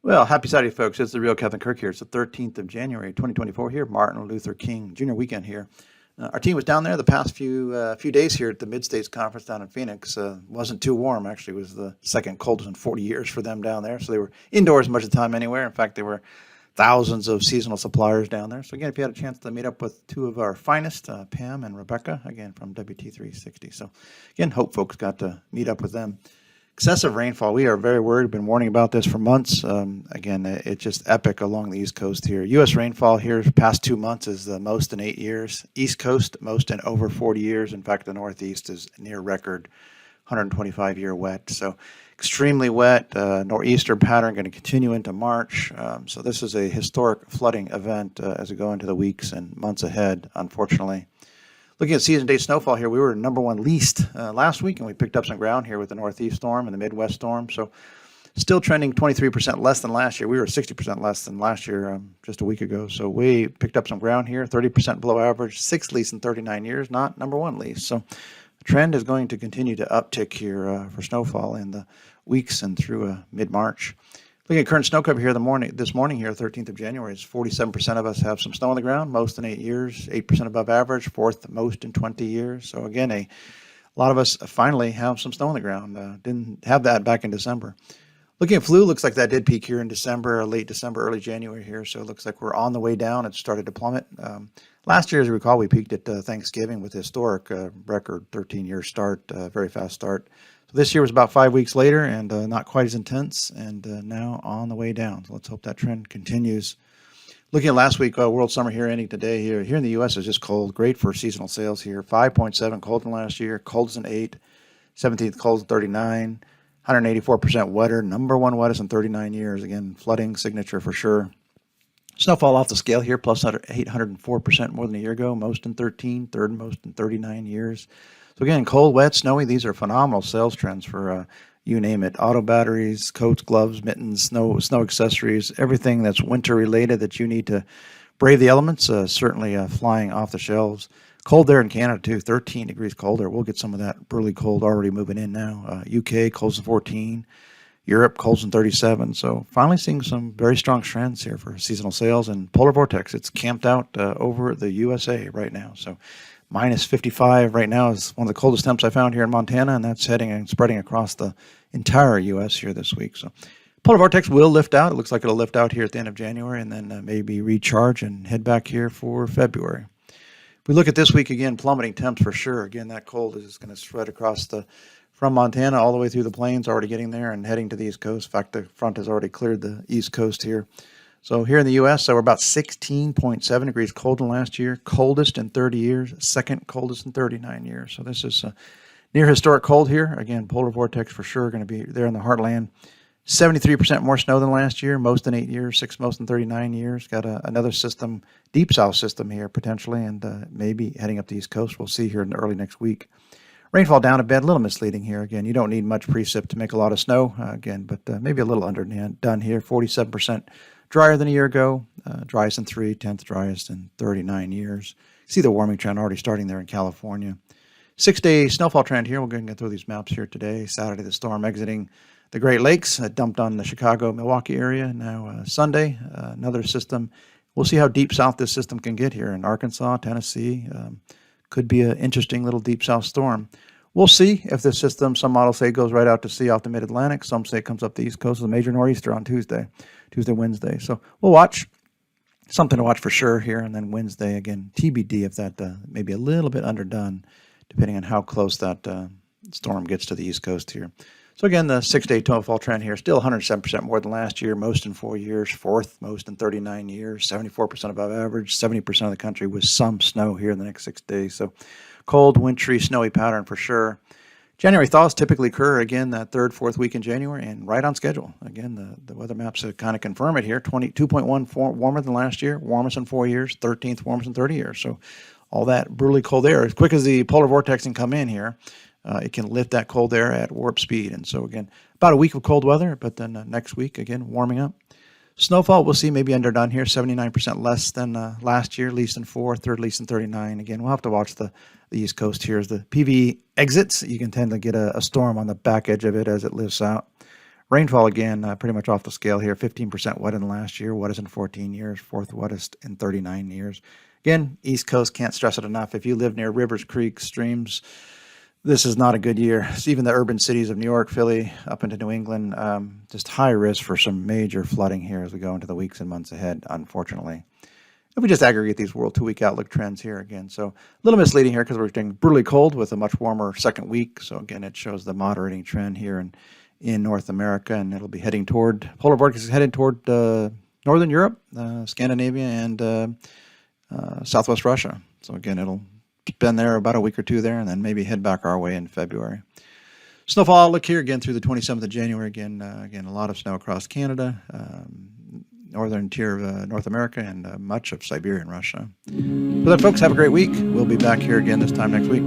Well, happy Saturday, folks. It's the real Kevin Kirk here. It's the 13th of January, 2024 here, Martin Luther King Jr. weekend here. Our team was down there the past few days here at the Mid-States Conference down in Phoenix. Wasn't too warm, actually. It was the second coldest in 40 years for them down there. So they were indoors much of the time anywhere. In fact, there were thousands of seasonal suppliers down there. So again, if you had a chance to meet up with two of our finest, Pam and Rebecca, again, from WT360. So again, hope folks got to meet up with them. Excessive rainfall. We are very worried. We've been warning about this for months. Again, it's just epic along the East Coast here. U.S. rainfall here past 2 months is the most in 8 years. East Coast, most in over 40 years. In fact, the Northeast is near record 125-year wet. So extremely wet. Nor'easter pattern going to continue into March. So this is a historic flooding event as we go into the weeks and months ahead, unfortunately. Looking at season-to-date snowfall here, we were number one least last week, and we picked up some ground here with the Northeast storm and the Midwest storm. So still trending 23% less than last year. We were 60% less than last year just a week ago. So we picked up some ground here, 30% below average, sixth least in 39 years, not number one least. So the trend is going to continue to uptick here for snowfall in the weeks and through mid-March. Looking at current snow cover here this morning here, 13th of January, is 47% of us have some snow on the ground, most in 8 years, 8% above average, fourth most in 20 years. So again, a lot of us finally have some snow on the ground. Didn't have that back in December. Looking at flu, looks like that did peak here in December, late December, early January here. So it looks like we're on the way down. It started to plummet. Last year, as you recall, we peaked at Thanksgiving with a historic record 13-year start, very fast start. So this year was about 5 weeks later and not quite as intense, and now on the way down. So let's hope that trend continues. Looking at last week, World Summer here ending today here. Here in the U.S. is just cold. Great for seasonal sales here. 5.7 cold than last year. Coldest in 8. 17th coldest in 39. 184% wetter. Number one wettest in 39 years. Again, flooding signature for sure. Snowfall off the scale here, plus 804% more than a year ago. Most in 13. Third most in 39 years. So again, cold, wet, snowy, these are phenomenal sales trends for you name it. Auto batteries, coats, gloves, mittens, snow accessories, everything that's winter related that you need to brave the elements, certainly flying off the shelves. Cold there in Canada too, 13 degrees colder. We'll get some of that burly cold already moving in now. UK, colds in 14. Europe, colds in 37. So finally seeing some very strong trends here for seasonal sales. And polar vortex, it's camped out over the USA right now. So minus 55 right now is one of the coldest temps I found here in Montana, and that's heading and spreading across the entire U.S. here this week. So polar vortex will lift out. It looks like it'll lift out here at the end of January and then maybe recharge and head back here for February. If we look at this week again, plummeting temps for sure. Again, that cold is going to spread across from Montana all the way through the plains, already getting there and heading to the East Coast. In fact, the front has already cleared the East Coast here. So here in the U.S., we're about 16.7 degrees colder than last year, coldest in 30 years, second coldest in 39 years. So this is near historic cold here. Again, polar vortex for sure going to be there in the heartland. 73% more snow than last year, most in 8 years, sixth most in 39 years. Got another system, deep south system here potentially, and maybe heading up the East Coast. We'll see here in the early next week. Rainfall down a bit, a little misleading here. Again, you don't need much precip to make a lot of snow, but maybe a little underdone here, 47%. Drier than a year ago, driest in 3, 10th driest in 39 years. See the warming trend already starting there in California. 6-day snowfall trend here. We're going to get through these maps here today. Saturday, the storm exiting the Great Lakes, dumped on the Chicago, Milwaukee area. Now Sunday, another system. We'll see how deep south this system can get here in Arkansas, Tennessee. Could be an interesting little deep south storm. We'll see if this system, some models say, goes right out to sea off the mid-Atlantic. Some say it comes up the East Coast with a major nor'easter on Tuesday, Wednesday. So we'll watch. Something to watch for sure here. And then Wednesday, again, TBD if that maybe a little bit underdone, depending on how close that storm gets to the East Coast here. So again, the 6-day snowfall trend here, still 107% more than last year, most in 4 years, fourth most in 39 years, 74% above average, 70% of the country with some snow here in the next 6 days. So cold, wintry, snowy pattern for sure. January thaws typically occur again that third, fourth week in January and right on schedule. Again, the weather maps kind of confirm it here. 22.1 warmer than last year, warmest in 4 years, 13th warmest in 30 years. So all that brutally cold air, as quick as the polar vortex can come in here, it can lift that cold air at warp speed. And so again, about a week of cold weather, but then next week, again, warming up. Snowfall, we'll see maybe underdone here, 79% less than last year, least in 4, third least in 39. Again, we'll have to watch the East Coast here as the PV exits. You can tend to get a storm on the back edge of it as it lifts out. Rainfall again, pretty much off the scale here. 15% wetter than last year, wettest in 14 years, fourth wettest in 39 years. Again, East Coast, can't stress it enough. If you live near rivers, creeks, streams, this is not a good year. It's even the urban cities of New York, Philly, up into New England, just high risk for some major flooding here as we go into the weeks and months ahead, unfortunately. If we just aggregate these World 2-week outlook trends here again. So a little misleading here because we're getting brutally cold with a much warmer second week. So again, it shows the moderating trend here in North America, and it'll be heading toward, polar vortex is heading toward Northern Europe, Scandinavia, and Southwest Russia. So again, it'll spend there about a week or two there, and then maybe head back our way in February. Snowfall outlook here again through the 27th of January. Again, a lot of snow across Canada, northern tier of North America, and much of Siberia and Russia. So then, folks, have a great week. We'll be back here again this time next week.